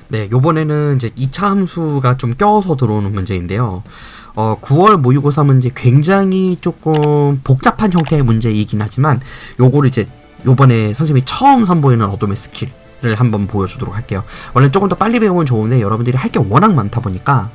네, 요번에는 이제 2차 함수가 좀 껴서 들어오는 문제인데요. 9월 모의고사 문제 굉장히 조금 복잡한 형태의 문제이긴 하지만 요거를 이제 요번에 선생님이 처음 선보이는 어둠의 스킬을 한번 보여주도록 할게요. 원래 조금 더 빨리 배우면 좋은데 여러분들이 할 게 워낙 많다 보니까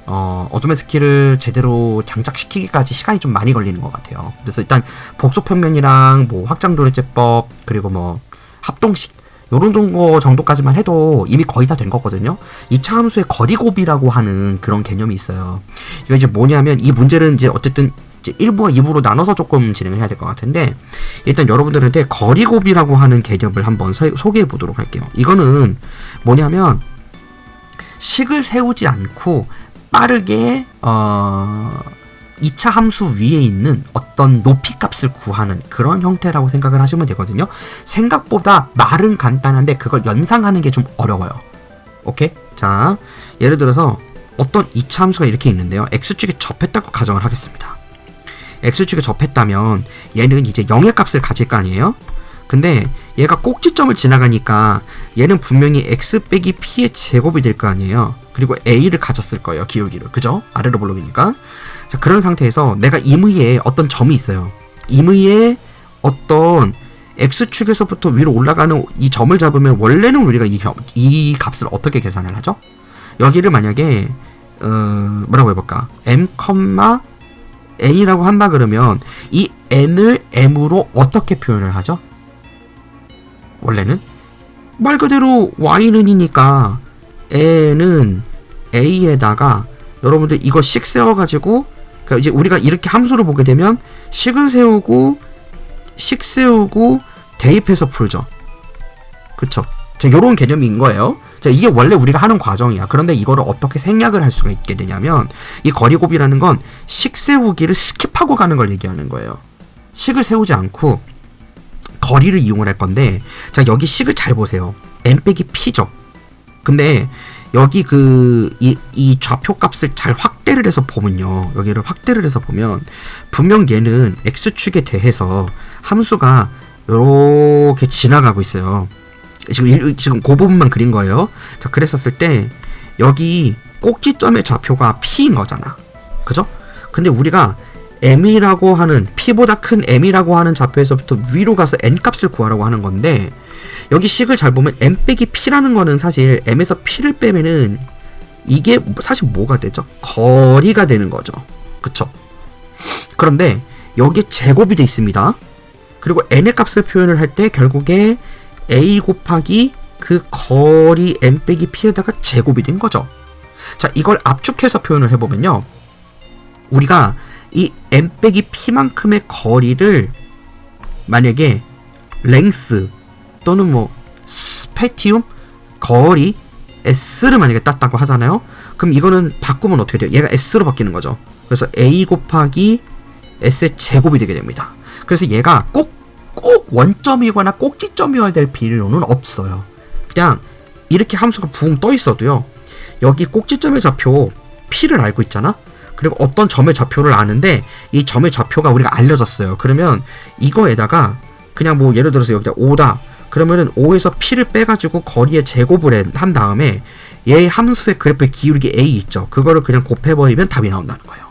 어둠의 스킬을 제대로 장착시키기까지 시간이 좀 많이 걸리는 것 같아요. 그래서 일단 복소평면이랑 뭐 확장도래제법 그리고 뭐 합동식 요런 정도까지만 해도 이미 거의 다 된 거거든요. 2차 함수의 거리곱이라고 하는 그런 개념이 있어요. 이거 이제 뭐냐면 이 문제는 이제 어쨌든 이제 1부와 2부로 나눠서 조금 진행을 해야 될 것 같은데 일단 여러분들한테 거리곱이라고 하는 개념을 한번 소개해 보도록 할게요. 이거는 뭐냐면 식을 세우지 않고 빠르게 2차 함수 위에 있는 어떤 높이 값을 구하는 그런 형태라고 생각을 하시면 되거든요. 생각보다 말은 간단한데 그걸 연상하는 게 좀 어려워요. 오케이? 자, 예를 들어서 어떤 2차 함수가 이렇게 있는데요. x축에 접했다고 가정을 하겠습니다. x축에 접했다면 얘는 이제 0의 값을 가질 거 아니에요? 근데 얘가 꼭지점을 지나가니까 얘는 분명히 x 빼기 p의 제곱이 될 거 아니에요. 그리고 a를 가졌을 거예요. 기울기를. 그죠? 아래로 볼록이니까. 자, 그런 상태에서 내가 임의에 어떤 점이 있어요. 임의에 어떤 x축에서부터 위로 올라가는 이 점을 잡으면 원래는 우리가 이 값을 어떻게 계산을 하죠? 여기를 만약에 뭐라고 해볼까? m, n이라고 한다 그러면 이 n을 m으로 어떻게 표현을 하죠? 원래는 말 그대로 y는이니까 n은 a에다가 여러분들 이거 식 세워가지고 그러니까 이제 우리가 이렇게 함수를 보게 되면 식을 세우고 식 세우고 대입해서 풀죠. 그쵸? 자, 요런 개념인 거예요. 자, 이게 원래 우리가 하는 과정이야. 그런데 이거를 어떻게 생략을 할 수가 있게 되냐면 이 거리곱이라는 건 식 세우기를 스킵하고 가는 걸 얘기하는 거예요. 식을 세우지 않고 거리를 이용을 할 건데 자, 여기 식을 잘 보세요. n 빼기 p죠. 근데 여기 이 좌표 값을 잘 확대를 해서 보면요. 여기를 확대를 해서 보면 분명 얘는 x축에 대해서 함수가 요렇게 지나가고 있어요. 지금 그 부분만 그린 거예요. 자, 그랬었을 때 여기 꼭지점의 좌표가 p인 거잖아. 그죠? 근데 우리가 m이라고 하는 p보다 큰 m이라고 하는 좌표에서부터 위로 가서 n 값을 구하라고 하는 건데 여기 식을 잘 보면 m 빼기 p라는 거는 사실 m에서 p를 빼면은 이게 사실 뭐가 되죠? 거리가 되는 거죠. 그쵸? 그런데 여기에 제곱이 돼 있습니다. 그리고 n의 값을 표현을 할 때 결국에 a 곱하기 그 거리 m 빼기 p에다가 제곱이 된 거죠. 자, 이걸 압축해서 표현을 해보면요. 우리가 이 m 빼기 p만큼의 거리를 만약에 length 또는 뭐 스페티움 거리 s를 만약에 땄다고 하잖아요. 그럼 이거는 바꾸면 어떻게 돼요? 얘가 s로 바뀌는 거죠. 그래서 a 곱하기 s의 제곱이 되게 됩니다. 그래서 얘가 꼭 원점이거나 꼭지점이어야 될 필요는 없어요. 그냥 이렇게 함수가 붕 떠 있어도요. 여기 꼭지점의 좌표 p를 알고 있잖아. 그리고 어떤 점의 좌표를 아는데 이 점의 좌표가 우리가 알려졌어요. 그러면 이거에다가 그냥 뭐 예를 들어서 여기다 5다. 그러면은 5에서 p를 빼가지고 거리의 제곱을 한 다음에 얘 함수의 그래프의 기울기 a 있죠. 그거를 그냥 곱해버리면 답이 나온다는 거예요.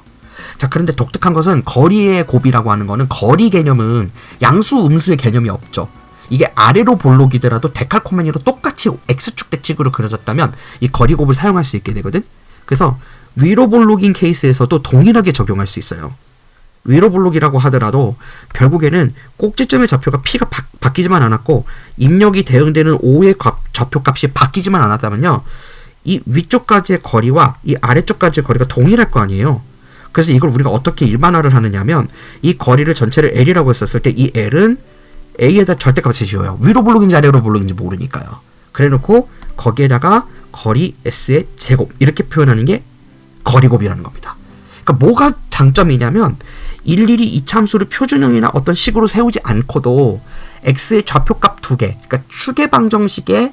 자, 그런데 독특한 것은 거리의 곱이라고 하는 거는 거리 개념은 양수 음수의 개념이 없죠. 이게 아래로 볼록이더라도 데칼코마니로 똑같이 x축 대칭으로 그려졌다면 이 거리 곱을 사용할 수 있게 되거든. 그래서 위로 볼록인 케이스에서도 동일하게 적용할 수 있어요. 위로 볼록이라고 하더라도 결국에는 꼭지점의 좌표가 p가 바뀌지만 않았고 입력이 대응되는 5의 좌표값이 바뀌지만 않았다면요. 이 위쪽까지의 거리와 이 아래쪽까지의 거리가 동일할 거 아니에요. 그래서 이걸 우리가 어떻게 일반화를 하느냐면 이 거리를 전체를 L이라고 했었을 때 이 L은 A에다 절대값을 지어요. 위로 볼록인지 아래로 볼록인지 모르니까요. 그래놓고 거기에다가 거리 S의 제곱 이렇게 표현하는 게 거리곱이라는 겁니다. 그러니까 뭐가 장점이냐면 일일이 2차 함수를 표준형이나 어떤 식으로 세우지 않고도 x의 좌표값 두 개, 그러니까 추계 방정식의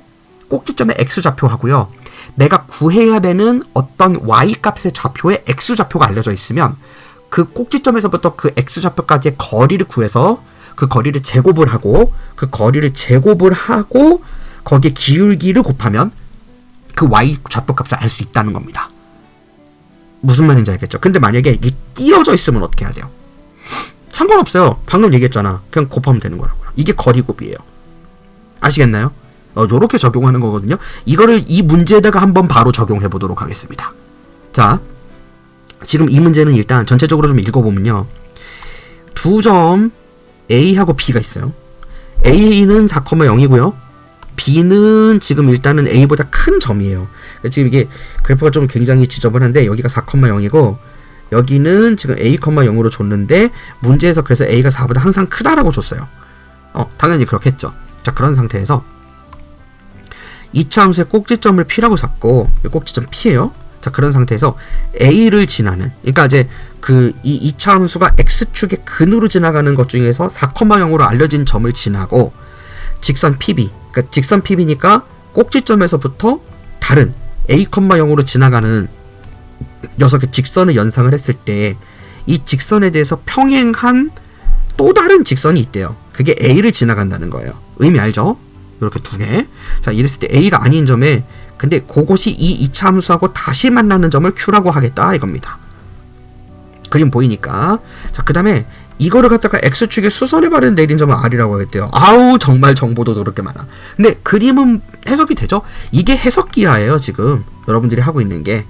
꼭지점의 x좌표하고요. 내가 구해야 되는 어떤 y값의 좌표에 x좌표가 알려져 있으면 그 꼭지점에서부터 그 X좌표까지의 거리를 구해서 그 거리를 제곱을 하고 거기에 기울기를 곱하면 그 Y 좌표값을 알 수 있다는 겁니다. 무슨 말인지 알겠죠? 근데 만약에 이게 띄어져 있으면 어떻게 해야 돼요? 상관없어요. 방금 얘기했잖아. 그냥 곱하면 되는 거라고요. 이게 거리곱이에요. 아시겠나요? 요렇게 적용하는 거거든요. 이거를 이 문제에다가 한번 바로 적용해 보도록 하겠습니다. 자, 지금 이 문제는 일단 전체적으로 좀 읽어보면요. 두 점 A하고 B가 있어요. A는 4,0이고요. B는 지금 일단은 A보다 큰 점이에요. 지금 이게 그래프가 좀 굉장히 지저분한데 여기가 4,0이고 여기는 지금 A,0으로 줬는데 문제에서 그래서 A가 4보다 항상 크다라고 줬어요. 당연히 그렇겠죠. 자, 그런 상태에서 2차 함수의 꼭지점을 P라고 잡고 꼭지점 P예요. 자, 그런 상태에서 A를 지나는, 그러니까 이제 이 2차 함수가 X축의 근으로 지나가는 것 중에서 4,0으로 알려진 점을 지나고 직선 PB, 그러니까 직선 PB니까 꼭지점에서부터 다른 A,0으로 지나가는 녀석의 직선을 연상을 했을 때 이 직선에 대해서 평행한 또 다른 직선이 있대요. 그게 A를 지나간다는 거예요. 의미 알죠? 이렇게 두 개. 자, 이랬을 때 A가 아닌 점에 근데 그것이 이 2차 함수하고 다시 만나는 점을 Q라고 하겠다 이겁니다. 그림 보이니까. 자, 그 다음에 이거를 갖다가 X축에 수선해 바른 내린 점을 R이라고 하겠대요. 아우, 정말 정보도 그렇게 많아. 근데 그림은 해석이 되죠? 이게 해석기하예요, 지금. 여러분들이 하고 있는 게.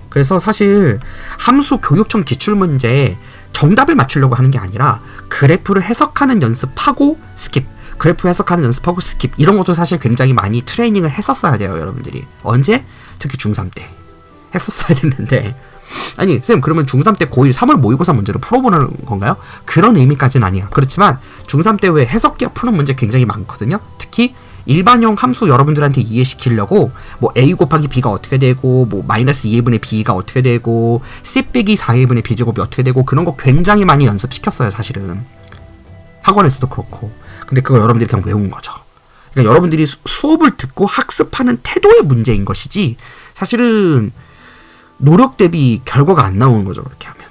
그래서 사실 함수 교육청 기출문제 정답을 맞추려고 하는 게 아니라 그래프를 해석하는 연습하고 스킵, 그래프 해석하는 연습하고 스킵, 이런 것도 사실 굉장히 많이 트레이닝을 했었어야 돼요, 여러분들이. 언제? 특히 중3 때 했었어야 됐는데, 아니 쌤 그러면 중3 때 고1 3월 모의고사 문제를 풀어보는 건가요? 그런 의미까지는 아니야. 그렇지만 중3 때 왜 해석기하 푸는 문제 굉장히 많거든요. 특히 일반형 함수 여러분들한테 이해시키려고 뭐 a 곱하기 b가 어떻게 되고 뭐 마이너스 2분의 b가 어떻게 되고 c 빼기 4분의 b 제곱이 어떻게 되고 그런 거 굉장히 많이 연습시켰어요, 사실은. 학원에서도 그렇고. 근데 그거 여러분들이 그냥 외운 거죠. 그러니까 여러분들이 수업을 듣고 학습하는 태도의 문제인 것이지 사실은 노력 대비 결과가 안 나오는 거죠, 그렇게 하면.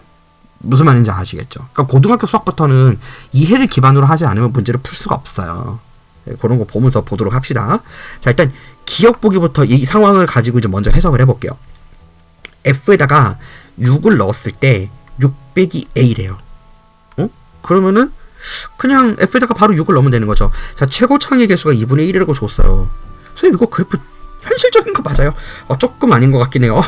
무슨 말인지 아시겠죠? 그러니까 고등학교 수학부터는 이해를 기반으로 하지 않으면 문제를 풀 수가 없어요. 네, 그런 거 보면서 보도록 합시다. 자, 일단 기억 보기부터 이 상황을 가지고 이제 먼저 해석을 해볼게요. F에다가 6을 넣었을 때 6 빼기 A래요. 그러면은 그냥 F에다가 바로 6을 넣으면 되는 거죠. 자, 최고 창의 개수가 2분의 1이라고 줬어요. 선생님 이거 그래프 현실적인 거 맞아요? 조금 아닌 것 같긴 해요.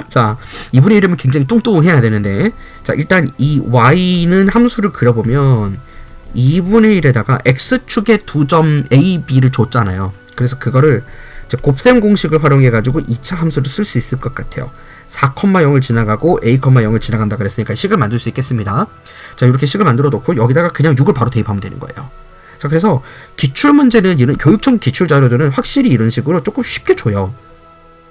자, 2분의 1이면 굉장히 뚱뚱해야 되는데, 자, 일단 이 Y는 함수를 그려보면 2분의 1에다가 X축의 두 점 A, B를 줬잖아요. 그래서 그거를 이제 곱셈 공식을 활용해가지고 2차 함수를 쓸 수 있을 것 같아요. 4,0을 지나가고 A, 0을 지나간다 그랬으니까 식을 만들 수 있겠습니다. 자, 이렇게 식을 만들어 놓고 여기다가 그냥 6을 바로 대입하면 되는 거예요. 자, 그래서 기출문제는 이런 교육청 기출자료들은 확실히 이런 식으로 조금 쉽게 줘요.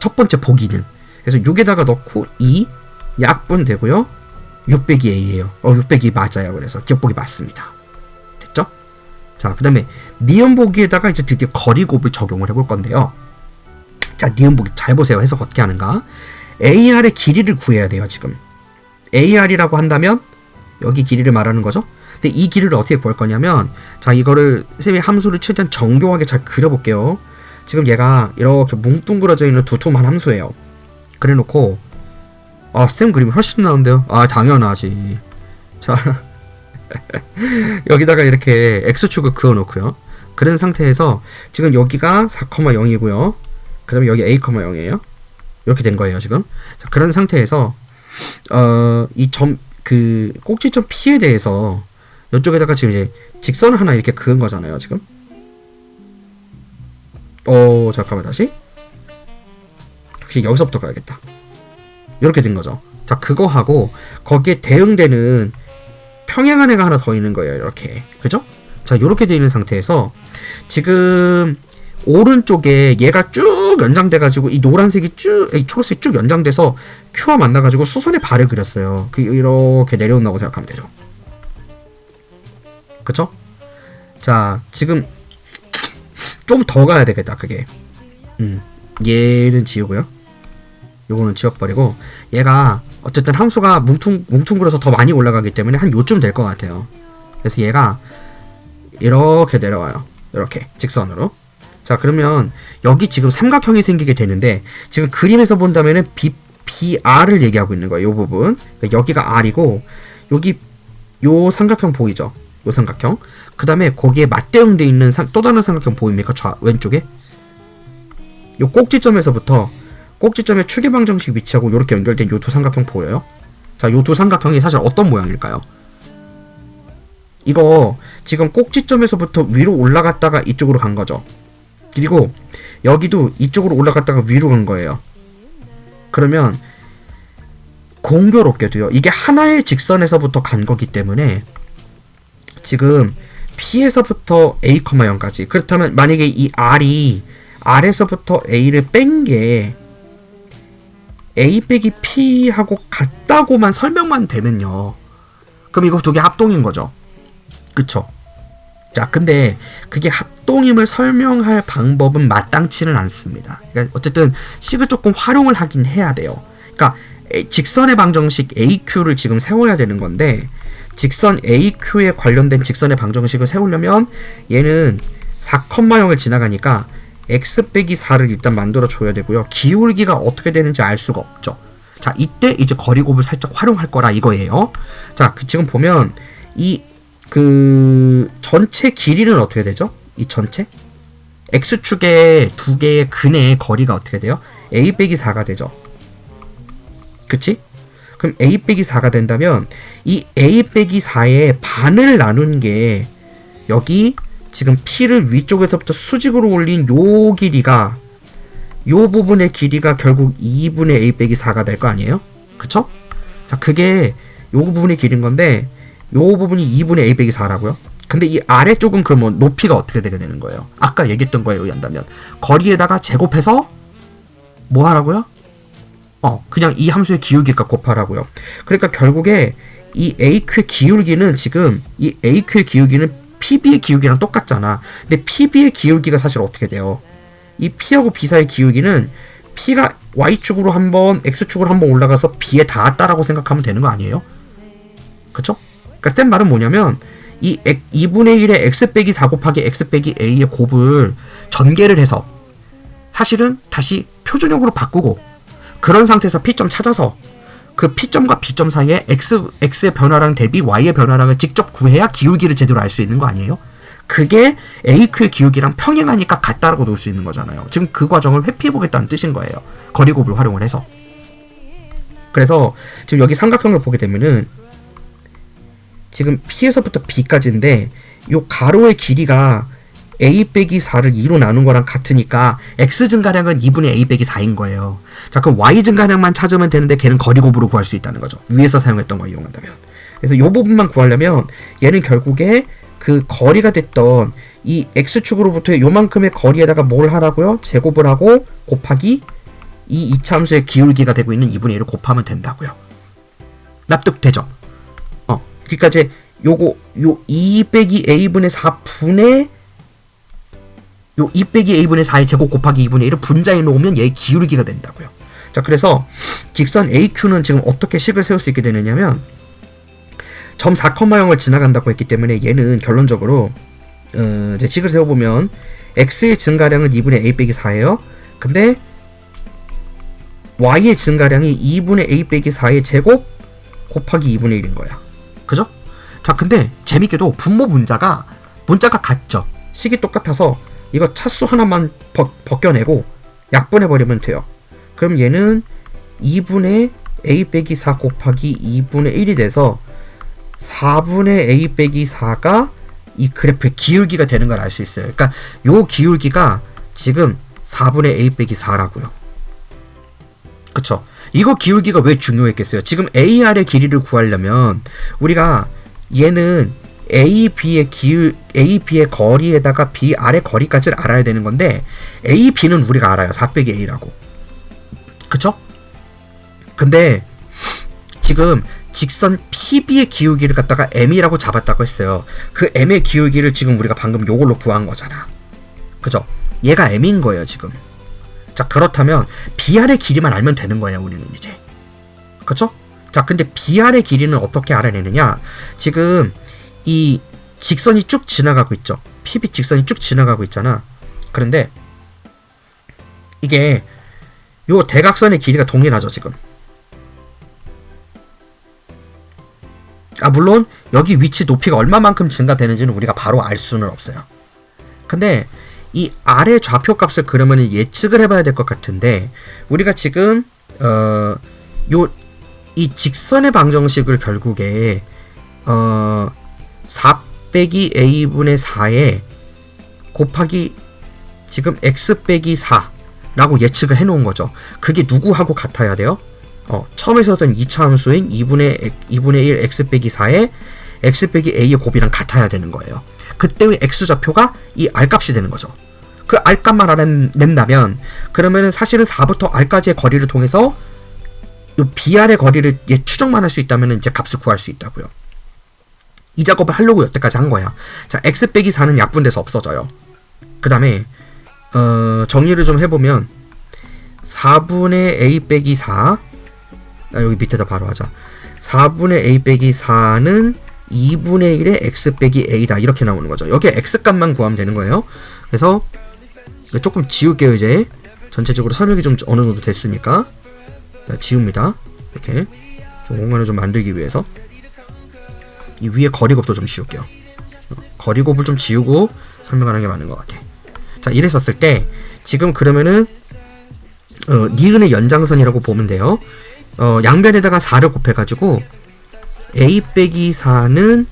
첫 번째 보기는. 그래서 6에다가 넣고 2 약분 되고요. 6 빼기 A예요. 6 빼기 맞아요. 그래서 기억 보기 맞습니다. 됐죠? 자, 그 다음에 니은 보기에다가 이제 드디어 거리곱을 적용을 해볼 건데요. 자, 니은 보기 잘 보세요. 해석 어떻게 하는가? AR의 길이를 구해야 돼요, 지금. AR이라고 한다면 여기 길이를 말하는 거죠. 근데 이 길이를 어떻게 구할 거냐면, 자, 이거를 쌤이 함수를 최대한 정교하게 잘 그려볼게요. 지금 얘가 이렇게 뭉뚱그려져 있는 두툼한 함수예요. 그래 놓고 쌤 그림이 훨씬 나은데요? 당연하지. 자, 여기다가 이렇게 X축을 그어놓고요. 그런 상태에서 지금 여기가 4,0이고요. 그 다음에 여기 A,0이에요. 이렇게 된 거예요, 지금. 자, 그런 상태에서 이 꼭지점 P에 대해서 이쪽에다가 지금 이제 직선을 하나 이렇게 그은 거잖아요, 지금. 잠깐만, 다시. 혹시 여기서부터 가야겠다. 이렇게 된 거죠. 자, 그거 하고 거기에 대응되는 평행한 애가 하나 더 있는 거예요, 이렇게. 그죠? 자, 이렇게 되어 있는 상태에서 지금 오른쪽에 얘가 쭉 연장돼가지고 이 노란색이 이 초록색이 쭉 연장돼서 Q와 만나가지고 수선의 발을 그렸어요. 이렇게 내려온다고 생각하면 되죠. 그쵸? 자, 지금 좀 더 가야 되겠다, 그게. 얘는 지우고요. 요거는 지워버리고 얘가 어쨌든 함수가 뭉퉁그려서 더 많이 올라가기 때문에 한 요쯤 될 것 같아요. 그래서 얘가 이렇게 내려와요. 이렇게 직선으로. 자, 그러면 여기 지금 삼각형이 생기게 되는데 지금 그림에서 본다면은 BR을 얘기하고 있는 거예요. 이 부분. 그러니까 여기가 R이고 여기 요 삼각형 보이죠? 요 삼각형. 그 다음에 거기에 맞대응되어 있는 또 다른 삼각형 보입니까? 왼쪽에? 요 꼭지점에서부터 꼭지점의 추계 방정식 위치하고 이렇게 연결된 요 두 삼각형 보여요? 자, 요 두 삼각형이 사실 어떤 모양일까요? 이거 지금 꼭지점에서부터 위로 올라갔다가 이쪽으로 간 거죠. 그리고 여기도 이쪽으로 올라갔다가 위로 간 거예요. 그러면 공교롭게도요. 이게 하나의 직선에서부터 간 거기 때문에 지금 P에서부터 A, 0까지 그렇다면 만약에 이 R이 R에서부터 A를 뺀 게 A 빼기 P하고 같다고만 설명만 되면요. 그럼 이거 두 개 합동인 거죠. 그쵸? 자, 근데 그게 합동임을 설명할 방법은 마땅치는 않습니다. 그러니까 어쨌든 식을 조금 활용을 하긴 해야 돼요. 그러니까 직선의 방정식 AQ를 지금 세워야 되는 건데 직선 AQ에 관련된 직선의 방정식을 세우려면 얘는 4,0을 지나가니까 x 빼기 4를 일단 만들어 줘야 되고요. 기울기가 어떻게 되는지 알 수가 없죠. 자, 이때 이제 거리곱을 살짝 활용할 거라 이거예요. 자, 지금 보면 이 전체 길이는 어떻게 되죠? 이 전체 x축의 두 개의 근의 거리가 어떻게 돼요? a 빼기 4가 되죠. 그치? 그럼 a 빼기 4가 된다면 이 a 빼기 4의 반을 나눈 게 여기 지금 P를 위쪽에서부터 수직으로 올린 요 길이가 요 부분의 길이가 결국 2분의 a 빼기 4가 될 거 아니에요? 그쵸? 자, 그게 요 부분의 길인 건데 요 부분이 2분의 a 빼기 4라고요? 근데 이 아래쪽은 그러면 높이가 어떻게 되게 되는 거예요? 아까 얘기했던 거에 의한다면 거리에다가 제곱해서 뭐 하라고요? 그냥 이 함수의 기울기값 곱하라고요. 그러니까 결국에 이 AQ의 기울기는 지금 이 AQ의 기울기는 PB의 기울기랑 똑같잖아. 근데 PB의 기울기가 사실 어떻게 돼요? 이 P하고 B 사이의 기울기는 P가 Y축으로 한번 X축으로 한번 올라가서 B에 닿았다라고 생각하면 되는 거 아니에요? 그쵸? 그러니까 센 말은 뭐냐면 이 2분의 1의 X 빼기 4 곱하기 X 빼기 A의 곱을 전개를 해서 사실은 다시 표준형으로 바꾸고 그런 상태에서 P점 찾아서 그 P점과 B점 사이에 X의 변화량 대비 Y의 변화량을 직접 구해야 기울기를 제대로 알 수 있는 거 아니에요? 그게 AQ의 기울기랑 평행하니까 같다라고 놓을 수 있는 거잖아요. 지금 그 과정을 회피해보겠다는 뜻인 거예요. 거리곱을 활용을 해서. 그래서 지금 여기 삼각형을 보게 되면은 지금 P에서부터 B까지인데 요 가로의 길이가 A 빼기 4를 2로 나눈 거랑 같으니까 X 증가량은 2분의 A 빼기 4인 거예요. 자, 그럼 Y 증가량만 찾으면 되는데 걔는 거리곱으로 구할 수 있다는 거죠. 위에서 사용했던 거 이용한다면. 그래서 이 부분만 구하려면 얘는 결국에 그 거리가 됐던 이 X축으로부터의 요만큼의 거리에다가 뭘 하라고요? 제곱을 하고 곱하기 이 이차함수의 기울기가 되고 있는 2분의 1을 곱하면 된다고요. 납득되죠? 그러니까 이제 요거 요 2 빼기 A분의 4분의 요 2 빼기 A분의 4의 제곱 곱하기 2분의 1을 분자에 놓으면 얘의 기울기가 된다고요. 자, 그래서 직선 AQ는 지금 어떻게 식을 세울 수 있게 되느냐면 점 4,0을 지나간다고 했기 때문에 얘는 결론적으로 이제 식을 세워보면 X의 증가량은 2분의 A 빼기 4예요. 근데 Y의 증가량이 2분의 A 빼기 4의 제곱 곱하기 2분의 1인 거야. 그죠? 자, 근데 재밌게도 분모 문자가 같죠. 식이 똑같아서 이거 차수 하나만 벗겨내고 약분해버리면 돼요. 그럼 얘는 2분의 A 빼기 4 곱하기 2분의 1이 돼서 4분의 A 빼기 4가 이 그래프의 기울기가 되는 걸 알 수 있어요. 그러니까 요 기울기가 지금 4분의 A 빼기 4라고요. 그쵸? 이거 기울기가 왜 중요했겠어요? 지금 AR의 길이를 구하려면 우리가 얘는 AB의 거리에다가 BR의 거리까지를 알아야 되는 건데 AB는 우리가 알아요. 4 빼기 A라고. 그쵸? 근데 지금 직선 PB의 기울기를 갖다가 M이라고 잡았다고 했어요. 그 M의 기울기를 지금 우리가 방금 요걸로 구한 거잖아. 그죠? 얘가 M인 거예요, 지금. 자, 그렇다면 BR의 길이만 알면 되는 거예요, 우리는 이제. 그쵸? 자, 근데 BR의 길이는 어떻게 알아내느냐? 지금 이 직선이 쭉 지나가고 있죠. PB 직선이 쭉 지나가고 있잖아. 그런데 이게 요 대각선의 길이가 동일하죠, 지금. 물론 여기 위치 높이가 얼마만큼 증가되는지는 우리가 바로 알 수는 없어요. 근데 이 아래 좌표값을 그러면 예측을 해봐야 될 것 같은데, 우리가 지금 이 직선의 방정식을 결국에 4 빼기 a분의 4에 곱하기 지금 x 빼기 4라고 예측을 해놓은 거죠. 그게 누구하고 같아야 돼요? 처음에 썼던 2차 함수인 2분의 1 x 빼기 4에 x 빼기 a의 곱이랑 같아야 되는 거예요. 그때의 x좌표가 이 r값이 되는 거죠. 그 r값만 알아낸다면 그러면은 사실은 4부터 r까지의 거리를 통해서 이 br의 거리를 추정만 할 수 있다면 이제 값을 구할 수 있다고요. 이 작업을 하려고 여태까지 한 거야. 자, x 빼기 4는 약분돼서 없어져요. 그 다음에 정리를 좀 해보면 4분의 a 빼기 4, 여기 밑에다 바로 하자. 4분의 a 빼기 4는 2분의 1의 x 빼기 a다, 이렇게 나오는 거죠. 여기에 x값만 구하면 되는 거예요. 그래서 조금 지울게요. 이제 전체적으로 설명이 좀 어느 정도 됐으니까 지웁니다. 이렇게 좀 공간을 좀 만들기 위해서 이 위에 거리곱도 좀 지울게요. 거리곱을 좀 지우고 설명하는 게 맞는 것 같아. 자, 이랬었을 때 지금 그러면은 니은의 연장선이라고 보면 돼요. 양변에다가 4를 곱해가지고 a 빼기 4는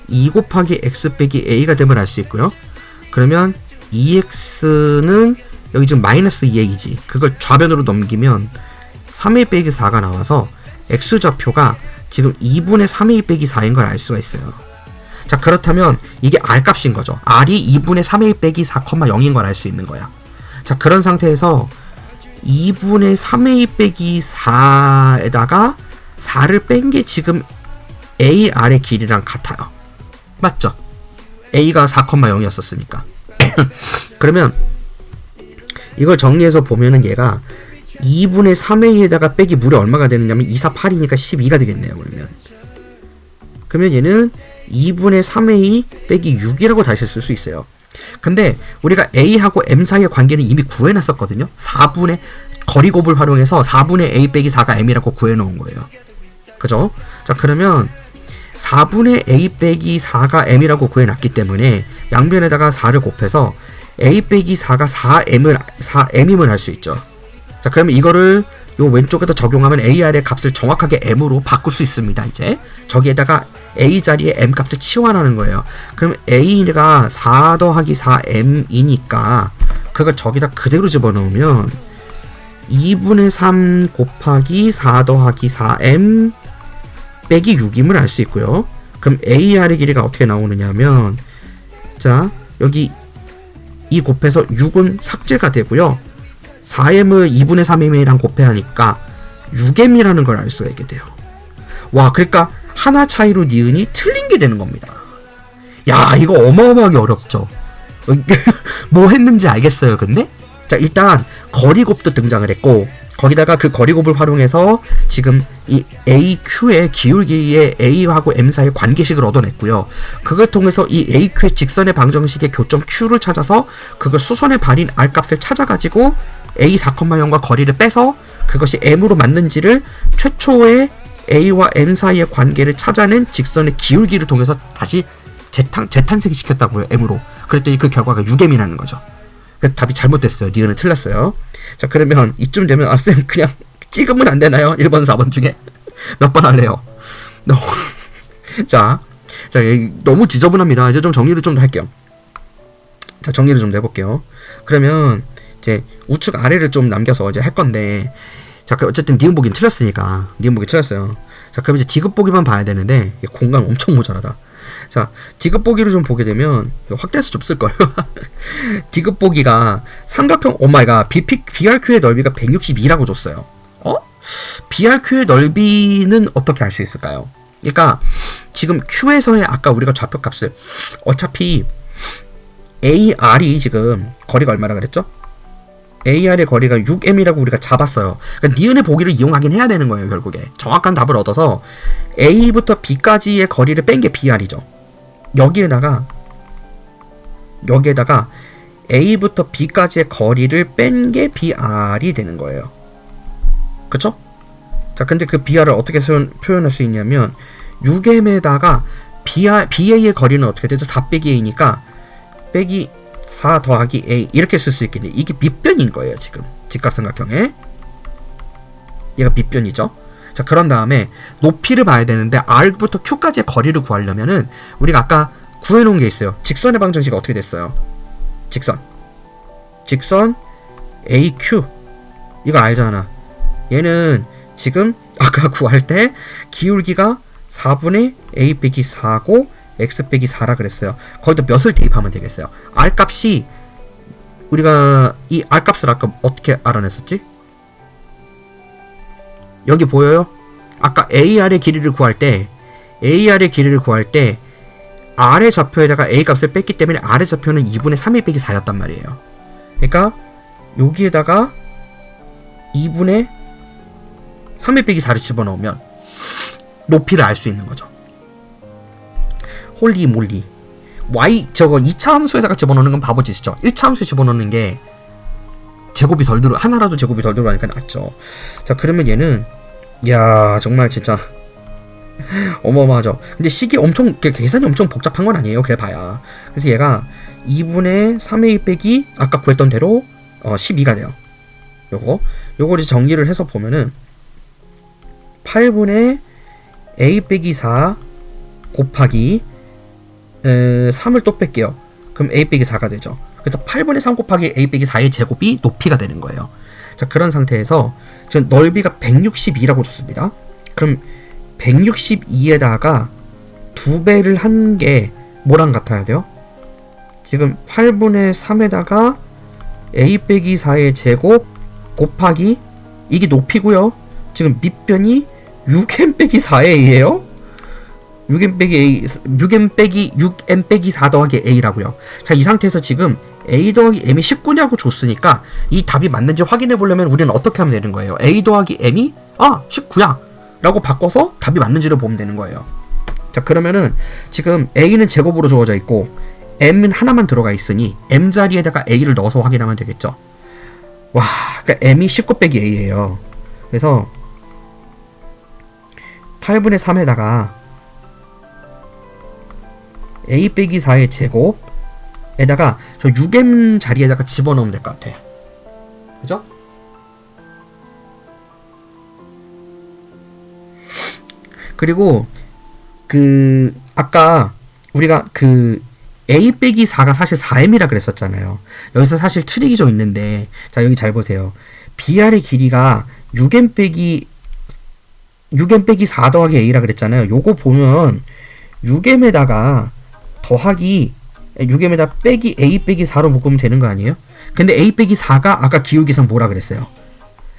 2 곱하기 x 빼기 a가 됨을 알 수 있고요. 그러면 2x는 여기 지금 마이너스 2a이지. 그걸 좌변으로 넘기면 3a 빼기 4가 나와서 x좌표가 지금 2분의 3a 빼기 4인 걸 알 수가 있어요. 자, 그렇다면 이게 r값인 거죠. r이 2분의 3a 빼기 4,0인 걸 알 수 있는 거야. 자, 그런 상태에서 2분의 3a 빼기 4에다가 4를 뺀 게 지금 AR의 길이랑 같아요. 맞죠? A가 4,0이었으니까. 그러면 이걸 정리해서 보면은 얘가 2분의 3a에다가 빼기 무려 얼마가 되느냐면 2, 4, 8이니까 12가 되겠네요. 그러면 얘는 2분의 3a 빼기 6이라고 다시 쓸 수 있어요. 근데 우리가 a하고 m 사이의 관계는 이미 구해놨었거든요. 4분의 거리곱을 활용해서 4분의 a 빼기 4가 m이라고 구해놓은 거예요. 그죠? 자, 그러면 4분의 a 빼기 4가 m이라고 구해놨기 때문에 양변에다가 4를 곱해서 a 빼기 4가 4m임을 알 수 있죠. 자, 그러면 이거를 요 왼쪽에다 적용하면 AR의 값을 정확하게 M으로 바꿀 수 있습니다. 이제 저기에다가 A 자리에 M 값을 치환하는 거예요. 그럼 A가 4 더하기 4M이니까 그걸 저기다 그대로 집어넣으면 2분의 3 곱하기 4 더하기 4M 빼기 6임을 알 수 있고요. 그럼 AR의 길이가 어떻게 나오느냐면, 자, 여기 2 곱해서 6은 삭제가 되고요. 4m을 2분의 3m이랑 곱해하니까 6m이라는 걸 알 수가 있게 돼요. 와, 그러니까 하나 차이로 니은이 틀린 게 되는 겁니다. 야, 이거 어마어마하게 어렵죠. 뭐 했는지 알겠어요, 근데? 자, 일단 거리곱도 등장을 했고, 거기다가 그 거리곱을 활용해서 지금 이 AQ의 기울기의 A하고 M 사이의 관계식을 얻어냈고요. 그걸 통해서 이 AQ의 직선의 방정식의 교점 Q를 찾아서 그걸 수선의 발인 R값을 찾아가지고 A 4,0과 거리를 빼서 그것이 M으로 맞는지를 최초의 A와 M 사이의 관계를 찾아낸 직선의 기울기를 통해서 다시 재탄생이 시켰다고요. M으로. 그랬더니 그 결과가 6M이라는 거죠. 그 답이 잘못됐어요. 니은은 틀렸어요. 자, 그러면 이쯤 되면 쌤 그냥 찍으면 안 되나요? 1번, 4번 중에 몇 번 할래요? 자, 너무 지저분합니다. 이제 좀 정리를 좀 더 할게요. 자, 정리를 좀 해볼게요. 그러면 이제 우측 아래를 좀 남겨서 이제 할 건데, 자, 어쨌든 니은 보기는 틀렸으니까 니은 보기 틀렸어요. 자, 그럼 이제 디귿 보기만 봐야 되는데 공간 엄청 모자라다. 자, 디귿 보기를 좀 보게 되면 확대해서 좀 쓸 거예요. 디귿 보기가 삼각형, 오마이갓, BRQ의 넓이가 162라고 줬어요. BRQ의 넓이는 어떻게 알 수 있을까요? 그러니까 지금 Q에서의 아까 우리가 좌표값을 어차피 AR이 지금 거리가 얼마라 그랬죠? AR의 거리가 6m이라고 우리가 잡았어요. 그러니까 니은의 보기를 이용하긴 해야 되는 거예요. 결국에 정확한 답을 얻어서 A부터 B까지의 거리를 뺀 게 BR이죠. 여기에다가 A부터 B까지의 거리를 뺀 게 BR이 되는 거예요. 그쵸? 자, 근데 그 BR을 어떻게 표현할 수 있냐면 6m에다가 BA의 거리는 어떻게 되죠? 4 빼기 A니까 빼기 4 더하기 A 이렇게 쓸 수 있겠네. 이게 밑변인 거예요. 지금 직각삼각형에 얘가 밑변이죠. 자, 그런 다음에 높이를 봐야 되는데 R부터 Q까지의 거리를 구하려면은 우리가 아까 구해놓은 게 있어요. 직선의 방정식이 어떻게 됐어요? 직선 AQ 이거 알잖아. 얘는 지금 아까 구할 때 기울기가 4분의 A 빼기 4고 X 빼기 4라 그랬어요. 거기다 몇을 대입하면 되겠어요? R 값이 우리가 이 R 값을 아까 어떻게 알아냈었지? 여기 보여요? 아까 AR의 길이를 구할 때 R의 좌표에다가 A 값을 뺐기 때문에 R의 좌표는 2분의 3a 빼기 4였단 말이에요. 그러니까 여기에다가 2분의 3a 빼기 4를 집어넣으면 높이를 알 수 있는 거죠. 홀리몰리. 저거 2차 함수에다가 집어넣는 건 바보짓이죠. 1차 함수 집어넣는 게 제곱이 덜 들어, 하나라도 제곱이 덜 들어가니까 낫죠. 자, 그러면 얘는 야 정말 진짜 어마어마하죠. 근데 식이 엄청 계산이 엄청 복잡한 건 아니에요. 그래 봐야. 그래서 얘가 2분의 3a 빼기 아까 구했던 대로 12가 돼요. 요거를 정리를 해서 보면은 8분의 a 빼기 4 곱하기 3을 또 뺄게요. 그럼 a 빼기 4가 되죠. 그래서 8분의 3 곱하기 a 빼기 4의 제곱이 높이가 되는 거예요. 자, 그런 상태에서 지금 넓이가 162라고 줬습니다. 그럼 162에다가 2배를 한 게 뭐랑 같아야 돼요? 지금 8분의 3에다가 a 빼기 4의 제곱 곱하기 이게 높이고요. 지금 밑변이 6m 빼기 4a예요. 6m 빼기 4 더하기 a라고요. 자, 이 상태에서 지금 a 더하기 m이 19냐고 줬으니까 이 답이 맞는지 확인해 보려면 우리는 어떻게 하면 되는 거예요? a 더하기 m이 19야 라고 바꿔서 답이 맞는지를 보면 되는 거예요. 자, 그러면은 지금 a는 제곱으로 주어져 있고 m은 하나만 들어가 있으니 m 자리에다가 a를 넣어서 확인하면 되겠죠. 와, 그러니까 m이 19 빼기 a예요. 그래서 8분의 3에다가 a 빼기 4의 제곱에다가 저 6m 자리에다가 집어넣으면 될 것 같아. 그죠? 그리고 아까 우리가 a 빼기 4가 사실 4m이라 그랬었잖아요. 여기서 사실 트릭이 좀 있는데, 자, 여기 잘 보세요. BR의 길이가 6m 빼기 4 더하기 a라 그랬잖아요. 요거 보면 6m에다가 더하기 6m에다 빼기 a 빼기 4로 묶으면 되는 거 아니에요? 근데 a 빼기 4가 아까 기울기상 뭐라 그랬어요?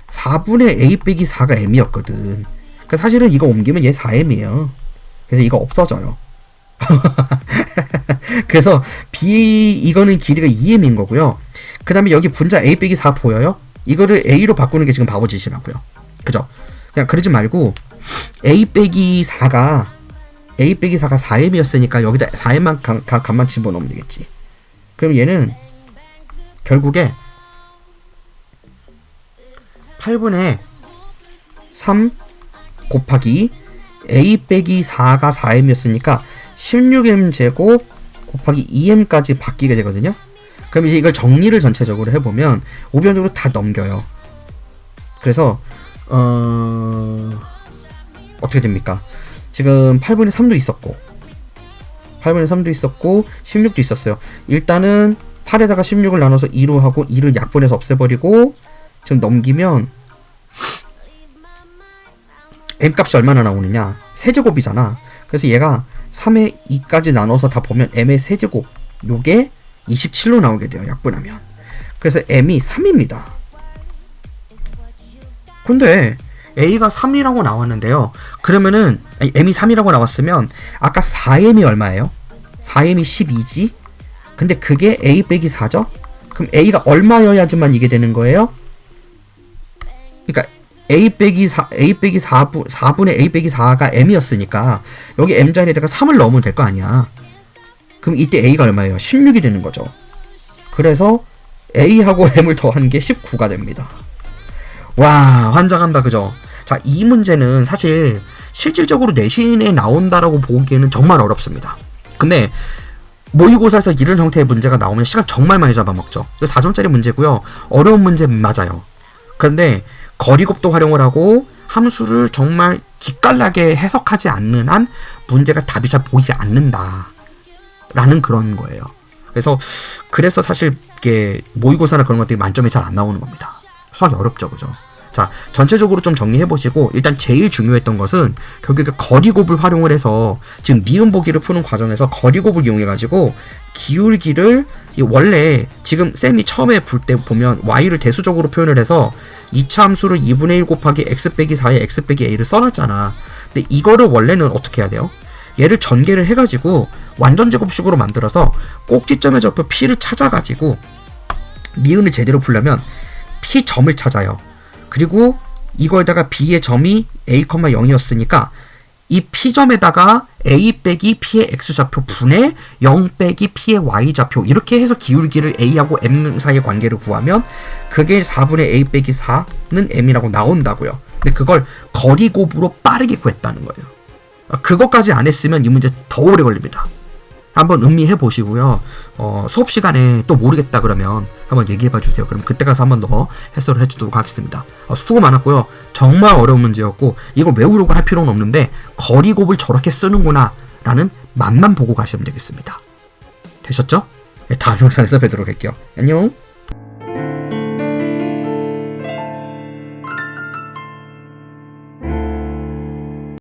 4분의 a 빼기 4가 m이었거든. 그러니까 사실은 이거 옮기면 얘 4m이에요. 그래서 이거 없어져요. 그래서 이거는 길이가 2m인 거고요. 그 다음에 여기 분자 a 빼기 4 보여요? 이거를 a로 바꾸는 게 지금 바보짓이라고요. 그죠? 그냥 그러지 말고 a 빼기 4가 4m이었으니까 여기다 4m만 값만 집어넣으면 되겠지. 그럼 얘는 결국에 8분의 3 곱하기 a 빼기 4가 4m이었으니까 16m 제곱 곱하기 2m까지 바뀌게 되거든요. 그럼 이제 이걸 정리를 전체적으로 해보면 우변으로 다 넘겨요. 그래서 어떻게 됩니까? 지금 8분의 3도 있었고 16도 있었어요. 일단은 8에다가 16을 나눠서 2로 하고 2를 약분해서 없애버리고 지금 넘기면 m값이 얼마나 나오느냐? 세제곱이잖아. 그래서 얘가 3에 2까지 나눠서 다 보면 m의 세제곱 요게 27로 나오게 돼요. 약분하면. 그래서 m이 3입니다. 근데 a가 3이라고 나왔는데요. 그러면은 m이 3이라고 나왔으면 아까 4m이 얼마예요? 4m이 12지? 근데 그게 a 빼기 4죠? 그럼 A가 얼마여야지만 이게 되는 거예요? 그러니까 A 빼기 4분의 A 빼기 4가 M이었으니까 여기 M 자리에다가 3을 넣으면 될 거 아니야. 그럼 이때 A가 얼마예요? 16이 되는 거죠. 그래서 A하고 M을 더한 게 19가 됩니다. 와, 환장한다, 그죠? 자, 이 문제는 사실 실질적으로 내신에 나온다라고 보기에는 정말 어렵습니다. 근데 모의고사에서 이런 형태의 문제가 나오면 시간 정말 많이 잡아먹죠. 4점짜리 문제고요. 어려운 문제 맞아요. 그런데 거리곱도 활용을 하고 함수를 정말 기깔나게 해석하지 않는 한 문제가 답이 잘 보이지 않는다 라는 그런 거예요. 그래서 사실 이게 모의고사나 그런 것들이 만점이 잘 안 나오는 겁니다. 수학이 어렵죠, 그죠? 자, 전체적으로 좀 정리해보시고, 일단 제일 중요했던 것은 결국에 거리곱을 활용을 해서 지금 니은 보기를 푸는 과정에서 거리곱을 이용해가지고 기울기를 원래 지금 쌤이 처음에 볼 때 보면 y를 대수적으로 표현을 해서 2차 함수를 2분의 1 곱하기 x 빼기 4에 x 빼기 a를 써놨잖아. 근데 이거를 원래는 어떻게 해야 돼요? 얘를 전개를 해가지고 완전 제곱식으로 만들어서 꼭지점의 좌표 p를 찾아가지고 니은을 제대로 풀려면 p 점을 찾아요. 그리고 이거에다가 b의 점이 a, 0이었으니까 이 p점에다가 a 빼기 p의 x좌표 분의 0 빼기 p의 y좌표 이렇게 해서 기울기를 a하고 m 사이의 관계를 구하면 그게 4분의 a 빼기 4는 m이라고 나온다고요. 근데 그걸 거리곱으로 빠르게 구했다는 거예요. 그것까지 안 했으면 이 문제 더 오래 걸립니다. 한번 음미해 보시고요. 수업 시간에 또 모르겠다 그러면 한번 얘기해 봐 주세요. 그럼 그때 가서 한번 더 해설을 해주도록 하겠습니다. 수고 많았고요. 정말 어려운 문제였고 이걸 외우려고 할 필요는 없는데 거리곱을 저렇게 쓰는구나 라는 맛만 보고 가시면 되겠습니다. 되셨죠? 네, 다음 영상에서 뵙도록 할게요. 안녕.